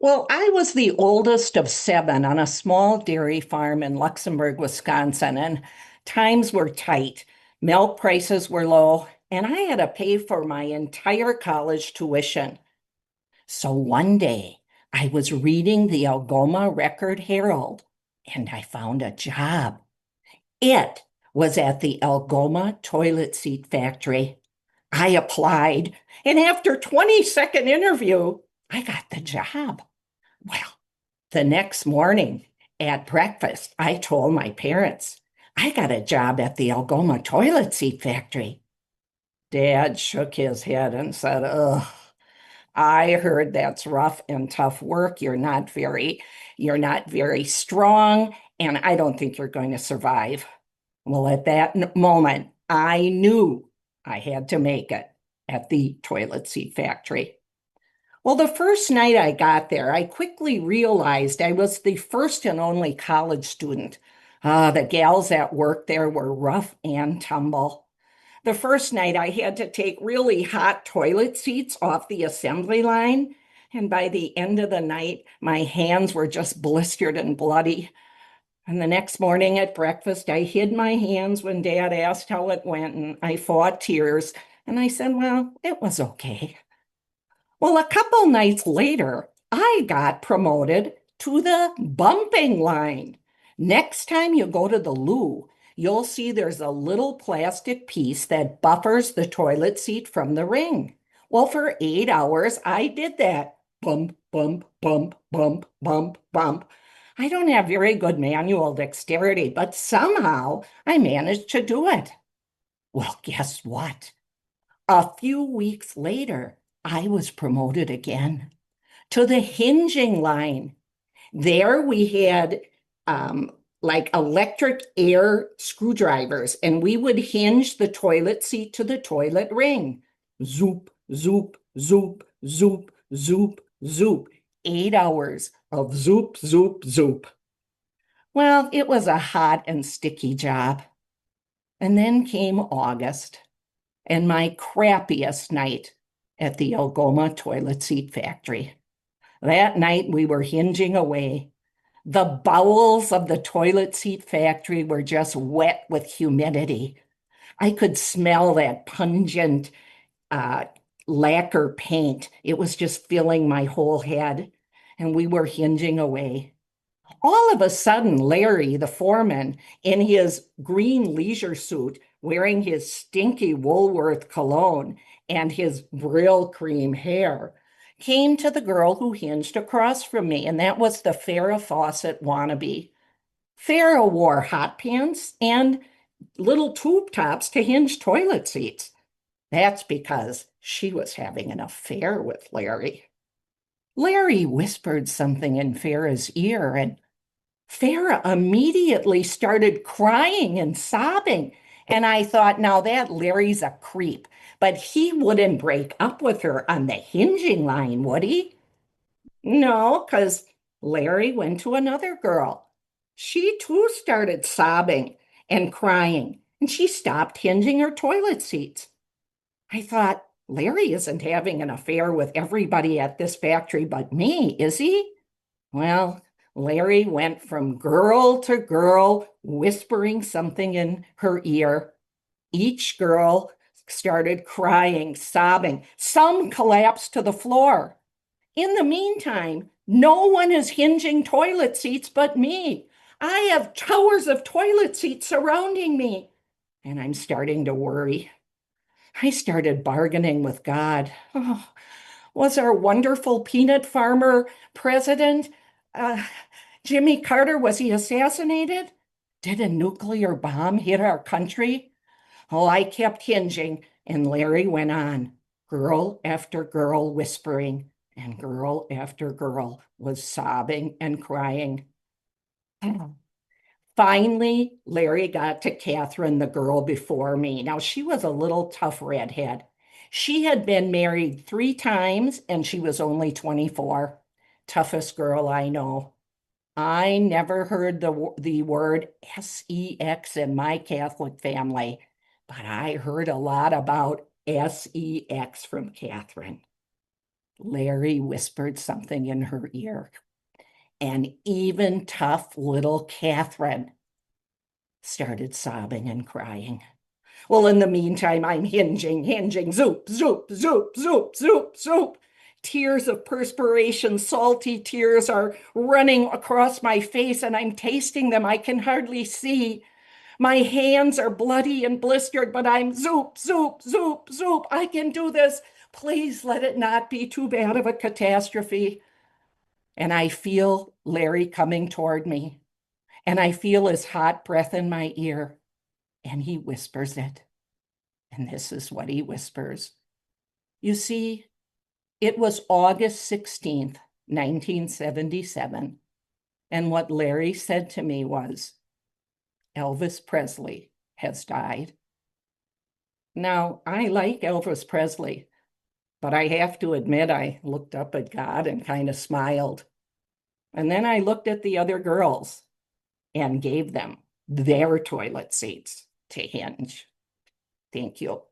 Well, I was the oldest of seven on a small dairy farm in Luxembourg, Wisconsin, and times were tight. Milk prices were low, and I had to pay for my entire college tuition. So one day, I was reading the Algoma Record Herald, and I found a job. It was at the Algoma toilet seat factory. I applied, and after 20-second interview, I got the job. Well, the next morning at breakfast, I told my parents, I got a job at the Algoma toilet seat factory. Dad shook his head and said, Ugh, I heard that's rough and tough work. You're not very strong, and I don't think you're going to survive. Well, at that moment, I knew I had to make it at the toilet seat factory. Well, the first night I got there, I quickly realized I was the first and only college student. The gals at work there were rough and tumble. The first night I had to take really hot toilet seats off the assembly line, and by the end of the night, my hands were just blistered and bloody. And the next morning at breakfast, I hid my hands when Dad asked how it went, and I fought tears, and I said, well, it was okay. Well, a couple nights later, I got promoted to the bumping line. Next time you go to the loo, you'll see there's a little plastic piece that buffers the toilet seat from the ring. Well, for 8 hours, I did that. Bump, bump, bump, bump, bump, bump. I don't have very good manual dexterity, but somehow I managed to do it. Well, guess what? A few weeks later, I was promoted again to the hinging line. There we had um, like electric air screwdrivers, and we would hinge the toilet seat to the toilet ring. Zoop, zoop, zoop, zoop, zoop, zoop. 8 hours of zoop, zoop, zoop. Well, it was a hot and sticky job. And then came August and my crappiest night at the Algoma toilet seat factory. That night we were hinging away. The bowels of the toilet seat factory were just wet with humidity. I could smell that pungent uh, lacquer paint. It was just filling my whole head, and we were hinging away. All of a sudden, Larry, the foreman, in his green leisure suit, wearing his stinky Woolworth cologne and his Brill cream hair, came to the girl who hinged across from me, and that was the Farrah Fawcett wannabe. Farrah wore hot pants and little tube tops to hinge toilet seats. That's because she was having an affair with Larry. Larry whispered something in Farrah's ear, and Farrah immediately started crying and sobbing. And I thought, now that Larry's a creep, but he wouldn't break up with her on the hinging line, would he? No, because Larry went to another girl. She too started sobbing and crying, and she stopped hinging her toilet seats. I thought, Larry isn't having an affair with everybody at this factory but me, is he? Well, Larry went from girl to girl, whispering something in her ear. Each girl started crying, sobbing. Some collapsed to the floor. In the meantime, no one is hinging toilet seats but me. I have towers of toilet seats surrounding me, and I'm starting to worry. I started bargaining with God. Oh, was our wonderful peanut farmer president uh, Jimmy Carter, was he assassinated? Did a nuclear bomb hit our country? Oh, I kept hinging, and Larry went on, girl after girl whispering, and girl after girl was sobbing and crying. Finally, Larry got to Catherine, the girl before me. Now, she was a little tough redhead. She had been married 3 times and she was only 24. Toughest girl I know. I never heard the word sex in my Catholic family, but I heard a lot about sex from Catherine. Larry whispered something in her ear, and even tough little Catherine started sobbing and crying. Well, in the meantime, I'm hinging, zoop, zoop, zoop, zoop, zoop, zoop. Tears of perspiration, salty tears are running across my face, and I'm tasting them. I can hardly see. My hands are bloody and blistered, but I'm zoop, zoop, zoop, zoop. I can do this. Please let it not be too bad of a catastrophe. And I feel Larry coming toward me, and I feel his hot breath in my ear, and he whispers it. And this is what he whispers. You see, it was August 16th, 1977. And what Larry said to me was, Elvis Presley has died. Now, I like Elvis Presley, but I have to admit, I looked up at God and kind of smiled. And then I looked at the other girls and gave them their toilet seats to hinge. Thank you.